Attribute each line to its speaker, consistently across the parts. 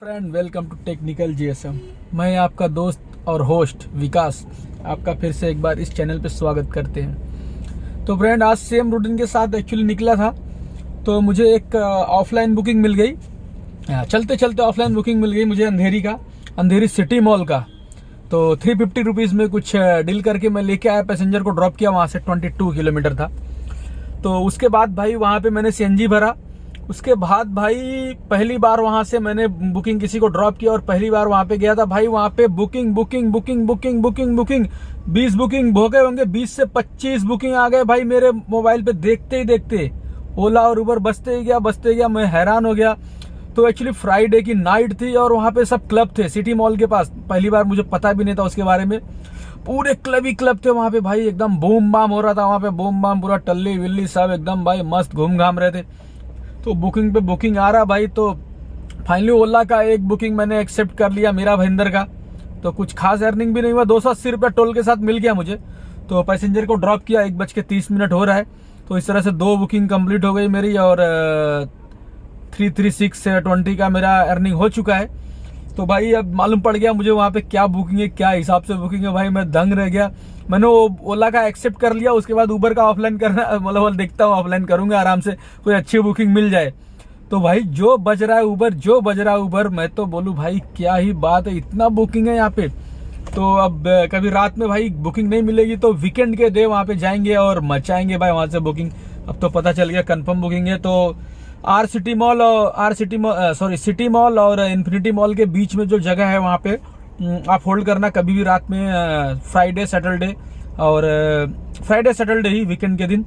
Speaker 1: Friend, welcome to technical GSM. मैं आपका दोस्त और होस्ट विकास आपका फिर से एक बार इस चैनल पे स्वागत करते हैं। तो फ्रेंड, आज सेम रूटीन के साथ एक्चुअली निकला था, तो मुझे एक ऑफलाइन बुकिंग मिल गई। चलते चलते ऑफलाइन बुकिंग मिल गई मुझे अंधेरी सिटी मॉल का। तो 350 रुपीज़ में कुछ डील करके मैं लेके आया, पैसेंजर को ड्रॉप किया। वहाँ से 22 किलोमीटर था। तो उसके बाद भाई वहाँ पे मैंने सीएनजी भरा। उसके बाद भाई पहली बार वहां से मैंने बुकिंग किसी को ड्रॉप किया और पहली बार वहां पे गया था। भाई वहां पे बुकिंग 20 बुकिंग हो गए होंगे, 20 से 25 बुकिंग आ गए भाई मेरे मोबाइल पे देखते ही देखते। ओला और उबर बसते ही गया, मैं हैरान हो गया। तो एक्चुअली फ्राइडे की नाइट थी और वहां पे सब क्लब थे सिटी मॉल के पास। पहली बार मुझे पता भी नहीं था उसके बारे में। पूरे क्लब ही क्लब थे वहां पे भाई, एकदम बूम बाम हो रहा था वहां पे, बूम बाम पूरा टल्ली विल्ली सब एकदम भाई मस्त घूम घाम रहे थे। तो बुकिंग पे बुकिंग आ रहा भाई। तो फाइनली ओला का एक बुकिंग मैंने एक्सेप्ट कर लिया, मीरा भाईंदर का। तो कुछ खास अर्निंग भी नहीं हुआ, 280 रुपया टोल के साथ मिल गया मुझे। तो पैसेंजर को ड्रॉप किया, 1:30 हो रहा है। तो इस तरह से 2 बुकिंग कंप्लीट हो गई मेरी और 33620 का मेरा अर्निंग हो चुका है। तो भाई अब मालूम पड़ गया मुझे वहाँ पे क्या बुकिंग है, क्या हिसाब से बुकिंग है। भाई मैं दंग रह गया। मैंने वो ओला का एक्सेप्ट कर लिया, उसके बाद उबर का ऑफलाइन करना मतलब देखता हूँ, ऑफलाइन करूंगा आराम से, कोई अच्छी बुकिंग मिल जाए। तो भाई जो बज रहा है उबर, मैं तो बोलूँ भाई क्या ही बात है, इतना बुकिंग है यहाँ पे। तो अब कभी रात में भाई बुकिंग नहीं मिलेगी तो वीकेंड के डे वहाँ पे जाएंगे और मचाएंगे भाई वहाँ से बुकिंग। अब तो पता चल गया कंफर्म बुकिंग है। तो सिटी मॉल और इन्फिनिटी मॉल के बीच में जो जगह है वहाँ पे आप होल्ड करना कभी भी रात में, फ्राइडे सैटरडे ही वीकेंड के दिन।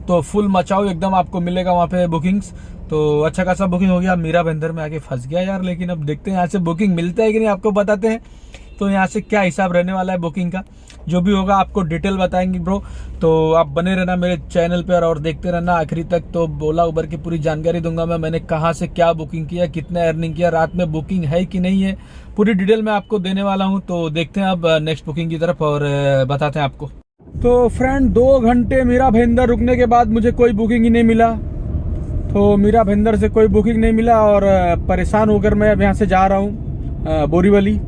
Speaker 1: तो फुल मचाओ एकदम, आपको मिलेगा वहाँ पे बुकिंग्स। तो अच्छा खासा बुकिंग हो गया। मीरा भाईंदर में आके फंस गया यार, लेकिन अब देखते हैं यहाँ से बुकिंग मिलता है कि नहीं, आपको बताते हैं। तो यहाँ से क्या हिसाब रहने वाला है बुकिंग का, जो भी होगा आपको डिटेल बताएंगे ब्रो। तो आप बने रहना मेरे चैनल पर और देखते रहना आखिरी तक। तो ओला उबर की पूरी जानकारी दूंगा मैंने कहाँ से क्या बुकिंग किया, कितना अर्निंग किया, रात में बुकिंग है कि नहीं है, पूरी डिटेल मैं आपको देने वाला हूँ। तो देखते हैं अब नेक्स्ट बुकिंग की तरफ और बताते हैं आपको। तो फ्रेंड, 2 घंटे मीरा भाईंदर रुकने के बाद मुझे कोई बुकिंग ही नहीं मिला। तो मीरा भाईंदर से कोई बुकिंग नहीं मिला और परेशान होकर मैं अब यहाँ से जा रहा हूँ बोरीवली।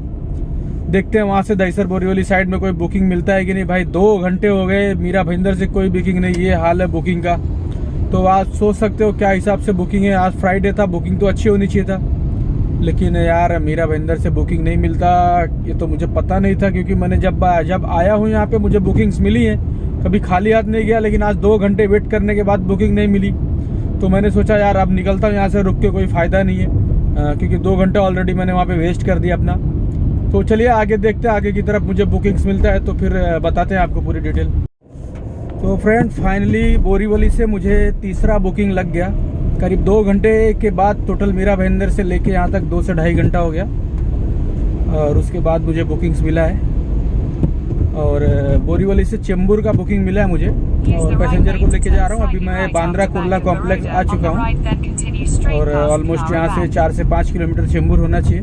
Speaker 1: देखते हैं वहाँ से दहीसर बोरीवली साइड में कोई बुकिंग मिलता है कि नहीं। भाई 2 घंटे हो गए, मीरा भाईंदर से कोई बुकिंग नहीं, ये हाल है बुकिंग का। तो आज सोच सकते हो क्या हिसाब से बुकिंग है। आज फ्राइडे था, बुकिंग तो अच्छी होनी चाहिए था, लेकिन यार मीरा भाईंदर से बुकिंग नहीं मिलता, ये तो मुझे पता नहीं था। क्योंकि मैंने जब आया हूँ यहाँ पे मुझे बुकिंग्स मिली हैं, कभी खाली हाथ नहीं गया। लेकिन आज 2 घंटे वेट करने के बाद बुकिंग नहीं मिली। तो मैंने सोचा यार अब निकलता हूँ यहाँ से, रुक के कोई फ़ायदा नहीं है, क्योंकि 2 घंटे ऑलरेडी मैंने वहाँ पे वेस्ट कर दिया अपना। तो चलिए आगे देखते हैं, आगे की तरफ मुझे बुकिंग्स मिलता है तो फिर बताते हैं आपको पूरी डिटेल। तो फ्रेंड, फाइनली बोरीवली से मुझे तीसरा बुकिंग लग गया। करीब 2 घंटे के बाद टोटल मीरा भाईंदर से लेके यहाँ तक 2 से ढाई घंटा हो गया और उसके बाद मुझे बुकिंग्स मिला है। और बोरीवली से चेंबूर का बुकिंग मिला है मुझे और पैसेंजर को लेके जा रहा हूँ। अभी मैं बांद्रा कुर्ला कॉम्प्लेक्स आ चुका हूँ और ऑलमोस्ट यहाँ से 4 से 5 किलोमीटर चेंबूर होना चाहिए।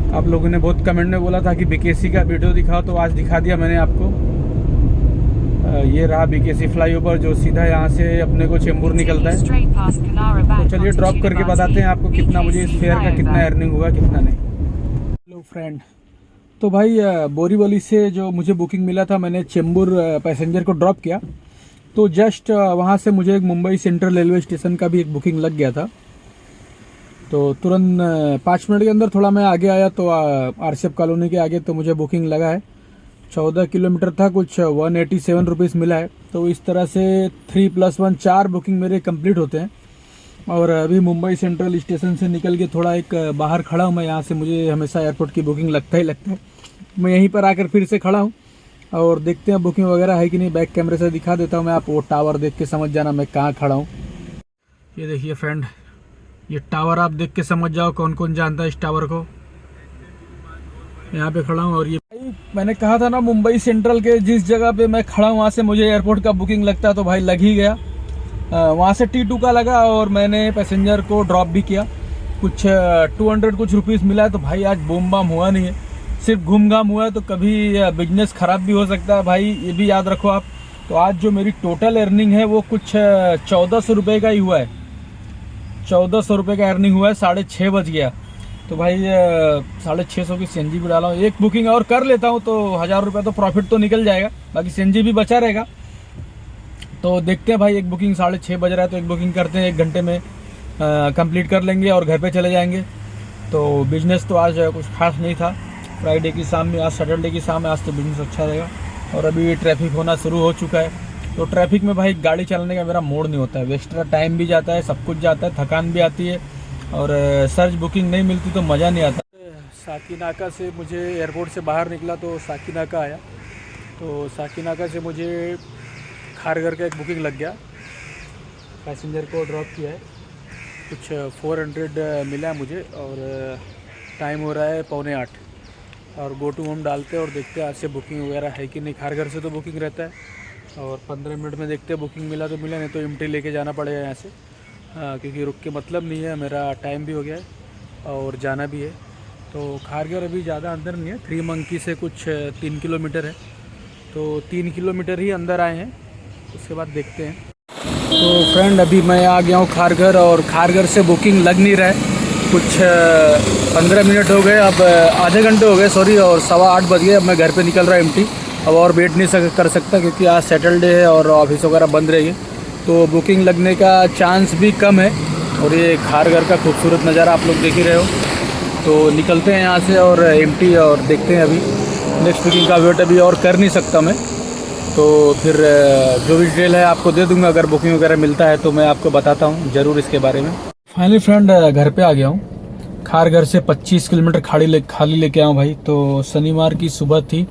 Speaker 1: आप लोगों ने बहुत कमेंट में बोला था कि बीकेसी का वीडियो दिखाओ, तो आज दिखा दिया मैंने आपको। ये रहा बीकेसी फ्लाईओवर जो सीधा यहाँ से अपने को चेंबूर निकलता है। तो चलिए ड्रॉप करके बताते हैं आपको कितना मुझे इस फेयर का कितना अर्निंग हुआ कितना नहीं। हेलो फ्रेंड, तो भाई बोरीवली से जो मुझे बुकिंग मिला था, मैंने चेंबूर पैसेंजर को ड्रॉप किया। तो जस्ट वहाँ से मुझे एक मुंबई सेंट्रल रेलवे स्टेशन का भी एक बुकिंग लग गया था। तो तुरंत 5 मिनट के अंदर थोड़ा मैं आगे आया तो आरसीएफ कॉलोनी के आगे तो मुझे बुकिंग लगा है। 14 किलोमीटर था, कुछ 187 रुपीज़ मिला है। तो इस तरह से 3+1 4 बुकिंग मेरे कंप्लीट होते हैं। और अभी मुंबई सेंट्रल स्टेशन से निकल के थोड़ा एक बाहर खड़ा हूँ मैं। यहाँ से मुझे हमेशा एयरपोर्ट की बुकिंग लगता है। मैं यहीं पर आकर फिर से खड़ा हूँ और देखते हैं बुकिंग वगैरह है कि नहीं। बैक कैमरे से दिखा देता हूँ मैं, आप वो टावर देख के समझ जाना मैं कहाँ खड़ा हूँ। ये देखिए फ्रेंड, ये टावर आप देख के समझ जाओ कौन कौन जानता है इस टावर को। यहाँ पे खड़ा हूँ और ये मैंने कहा था ना, मुंबई सेंट्रल के जिस जगह पे मैं खड़ा हूँ वहाँ से मुझे एयरपोर्ट का बुकिंग लगता है। तो भाई लग ही गया। वहाँ से T2 का लगा और मैंने पैसेंजर को ड्रॉप भी किया। कुछ 200 कुछ रुपीज़ मिला है। तो भाई आज बूम बाम हुआ नहीं है, सिर्फ घूम घाम हुआ है। तो कभी बिजनेस ख़राब भी हो सकता है भाई, ये भी याद रखो आप। तो आज जो मेरी टोटल अर्निंग है वो कुछ 1400 रुपये का ही हुआ है। 1400 रुपये का अर्निंग हुआ है, 6:30 बज गया। तो भाई 650 की सीएनजी भी डाला हूँ। एक बुकिंग और कर लेता हूँ तो 1000 रुपये तो प्रॉफिट तो निकल जाएगा, बाकी सीएनजी भी बचा रहेगा। तो देखते हैं भाई, एक बुकिंग 6:30 बज रहा है तो एक बुकिंग करते हैं, 1 घंटे में कंप्लीट कर लेंगे और घर पे चले जाएंगे। तो बिजनेस तो आज कुछ खास नहीं था, फ्राइडे की शाम में, आज सैटरडे की शाम में, आज तो बिजनेस अच्छा रहेगा। और अभी ट्रैफिक होना शुरू हो चुका है, तो ट्रैफिक में भाई गाड़ी चलाने का मेरा मूड नहीं होता है, एक्स्ट्रा टाइम भी जाता है, सब कुछ जाता है, थकान भी आती है और सर्च बुकिंग नहीं मिलती तो मज़ा नहीं आता। साकीनाका से मुझे एयरपोर्ट से बाहर निकला तो साकीनाका आया, तो साकीनाका से मुझे खारघर का एक बुकिंग लग गया, पैसेंजर को ड्रॉप किया है, कुछ 400 मिला है मुझे और टाइम हो रहा है 7:45 और गो टू होम डालते हैं और देखते हैं आज से बुकिंग वगैरह है कि नहीं। खारघर से तो बुकिंग रहता है और 15 मिनट में देखते हैं बुकिंग मिला तो मिला, नहीं तो एमटी लेके जाना पड़ेगा यहाँ से, क्योंकि रुक के मतलब नहीं है, मेरा टाइम भी हो गया है और जाना भी है। तो खारघर अभी ज़्यादा अंदर नहीं है, 3 मंकी से कुछ 3 किलोमीटर है, तो 3 किलोमीटर ही अंदर आए हैं, उसके बाद देखते हैं। तो फ्रेंड अभी मैं आ गया हूँ खारघर और खारघर से बुकिंग लग नहीं रहा है, कुछ 15 मिनट हो गए, अब आधे घंटे हो गए सॉरी, और 7:15 बज गए। अब मैं घर पे निकल रहा है एमटी, अब और वेट नहीं कर सकता क्योंकि आज सैटरडे है और ऑफिस वगैरह बंद रहेगी, तो बुकिंग लगने का चांस भी कम है। और ये खारघर का खूबसूरत नज़ारा आप लोग देख ही रहे हो। तो निकलते हैं यहाँ से और एमटी और देखते हैं, अभी नेक्स्ट बुकिंग का वेट अभी और कर नहीं सकता मैं, तो फिर जो भी डिटेल है आपको दे दूंगा, अगर बुकिंग वगैरह मिलता है तो मैं आपको बताता हूँ ज़रूर इसके बारे में। फाइनली फ्रेंड घर पे आ गया हूँ, खारघर से 25 किलोमीटर खाली लेके आया हूँ भाई। तो शनिवार की सुबह थी,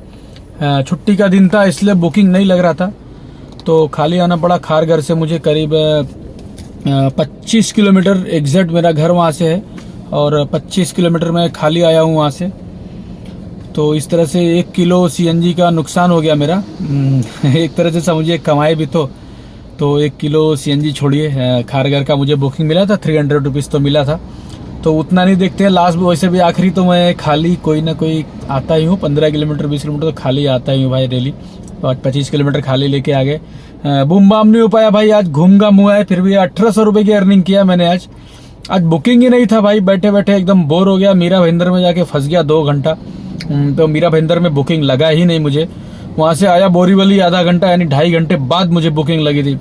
Speaker 1: छुट्टी का दिन था इसलिए बुकिंग नहीं लग रहा था, तो खाली आना पड़ा। खारघर से मुझे करीब 25 किलोमीटर एग्जैक्ट मेरा घर वहाँ से है और 25 किलोमीटर में खाली आया हूँ वहाँ से। तो इस तरह से 1 किलो सीएनजी का नुकसान हो गया मेरा, एक तरह से समझिए कमाए भी तो 1 किलो सीएनजी छोड़िए। खारघर का मुझे बुकिंग मिला था 300 रुपीज़ तो मिला था, तो उतना नहीं देखते हैं लास्ट, वैसे भी आखिरी तो मैं खाली कोई ना कोई आता ही हूँ, 15 किलोमीटर 20 किलोमीटर तो खाली आता ही हूँ भाई डेली। तो आज 25 किलोमीटर खाली लेके आ गए, बूम बाम नहीं हो पाया भाई, आज घूम घाम हुआ है, फिर भी 1800 रुपये की अर्निंग किया मैंने आज बुकिंग ही नहीं था भाई, बैठे बैठे एकदम बोर हो गया, मीरा भाईंदर में जाके फंस गया 2 घंटा, तो मीरा भाईंदर में बुकिंग लगा ही नहीं मुझे। वहाँ से आया बोरीवली आधा घंटा, यानी 2.5 घंटे बाद मुझे बुकिंग लगी थी,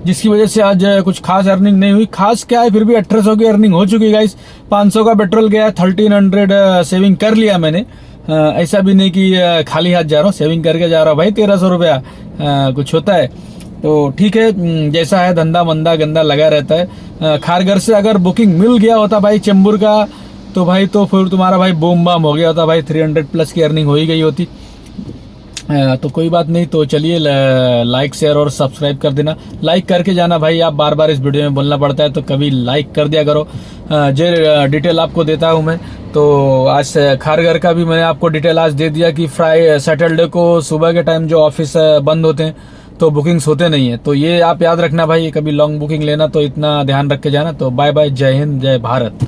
Speaker 1: जिसकी वजह से आज कुछ खास अर्निंग नहीं हुई। खास क्या है, फिर भी 1800 की अर्निंग हो चुकी है गाइस। 500 का पेट्रोल गया, 1300 सेविंग कर लिया मैंने, ऐसा भी नहीं कि खाली हाथ जा रहा हूँ, सेविंग करके जा रहा हूँ भाई। 1300 रुपया कुछ होता है, तो ठीक है, जैसा है धंधा मंदा गंदा लगा रहता है। खारघर से अगर बुकिंग मिल गया होता भाई चेंबूर का, तो भाई तो फिर तुम्हारा भाई बूम बाम हो गया होता भाई, 300 प्लस की अर्निंग हो ही गई होती। तो कोई बात नहीं, तो चलिए लाइक शेयर और सब्सक्राइब कर देना, लाइक करके जाना भाई, आप बार बार इस वीडियो में बोलना पड़ता है तो कभी लाइक कर दिया करो। जो डिटेल आपको देता हूँ मैं, तो आज खारघर का भी मैंने आपको डिटेल आज दे दिया कि सैटरडे को सुबह के टाइम जो ऑफिस बंद होते हैं तो बुकिंग्स होते नहीं है, तो ये आप याद रखना भाई, कभी लॉन्ग बुकिंग लेना तो इतना ध्यान रख के जाना। तो बाय बाय, जय हिंद, जय भारत।